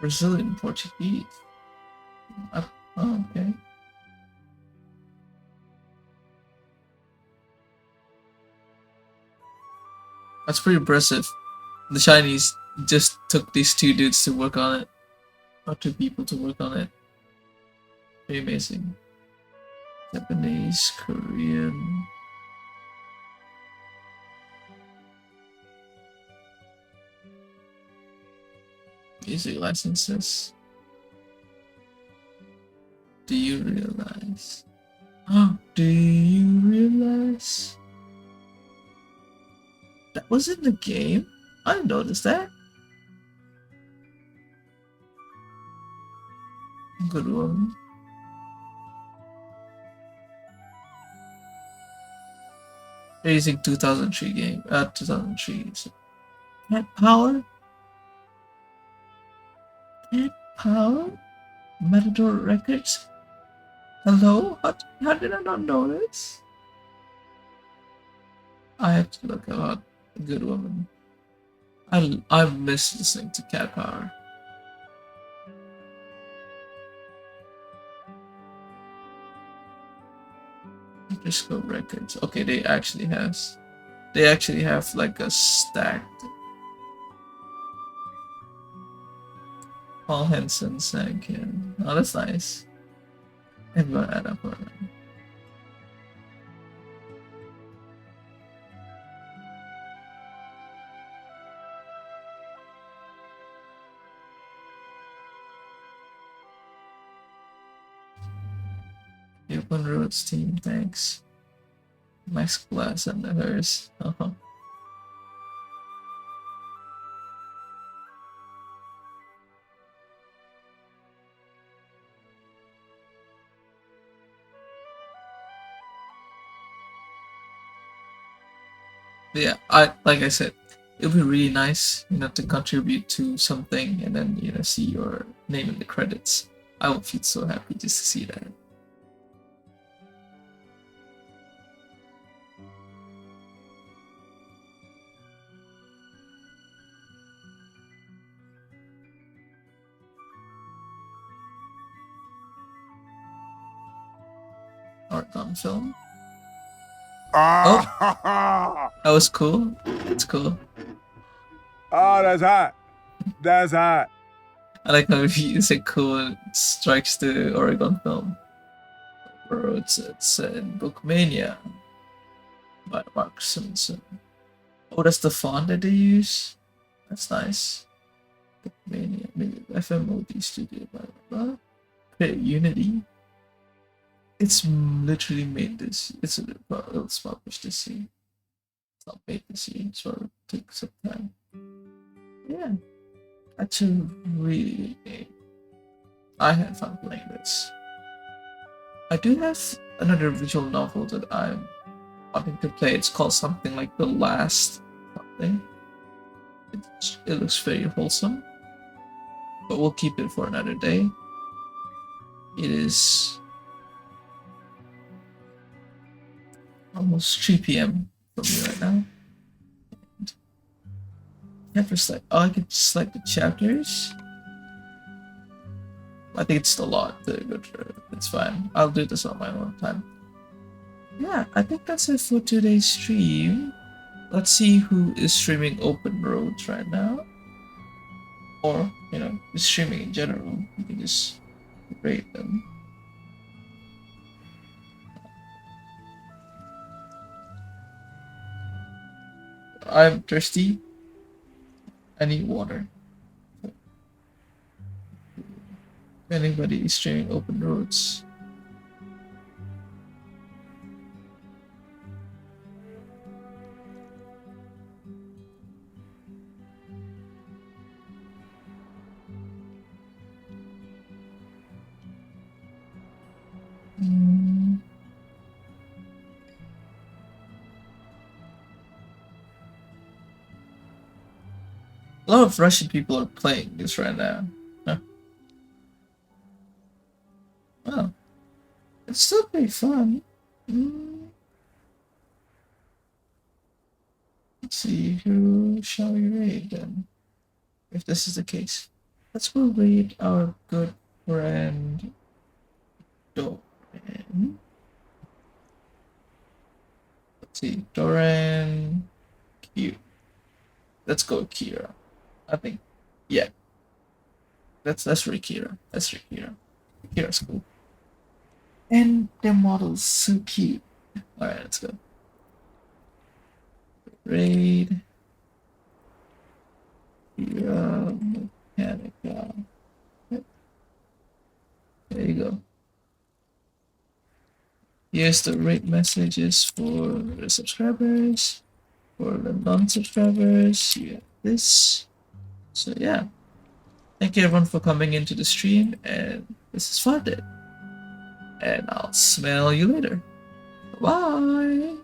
Brazilian Portuguese. Oh, okay. That's pretty impressive. The Chinese just took these two dudes to work on it. Or two people to work on it. Pretty amazing. Japanese, Korean. Music licenses. Do you realize? Do you realize? That was in the game? I didn't notice that. Good one. They're using 2003 game. 2003. So. Cat Power? Cat Power? Matador Records? Hello? How did I not know this? I have to look about Good Woman. I miss listening to Cat Power. Interscope Records. Okay, they actually have like a stacked Paul Henson sang in. Oh, that's nice. I'm gonna add up for that. The Open Roads team, thanks. Max Glass and the hers. Yeah, like I said, it would be really nice, to contribute to something and then see your name in the credits. I would feel so happy just to see that. Art on film. Oh, that was cool. It's cool. Oh, that's hot. That's hot. I like how it's a cool strikes the Oregon film. It's in Bookmania by Mark Simpson. Oh, that's the font that they use. That's nice. Bookmania, maybe FMOD Studio, blah blah blah. Okay, Unity. It's literally made this. It's published this year. It's not made this year, so it took some time. Yeah, that's a really good game. I had fun playing this. I do have another visual novel that I'm wanting to play. It's called something like The Last something. It looks very wholesome, but we'll keep it for another day. It is almost 3 p.m. for me right now. I can select the chapters. I think it's a lot to go through. It's fine. I'll do this on my own time. Yeah, I think that's it for today's stream. Let's see who is streaming Open Roads right now. Or, is streaming in general. You can just rate them. I'm thirsty. I need water. If anybody is streaming Open Roads. A lot of Russian people are playing this right now. Huh. Well, it's still pretty fun. Let's see, who shall we raid then? If this is the case. Let's go raid our good friend Doran. Let's see, Doran Q. Let's go Kira. I think, yeah. That's for Kira. That's for Kira. Kira's cool. And their model's so cute. Alright, let's go. Raid. Kira Mechanica. Yep. There you go. Here's the rate messages for the subscribers. For the non-subscribers, you have this. So yeah, thank you everyone for coming into the stream, and this is fun. And I'll smell you later. Bye.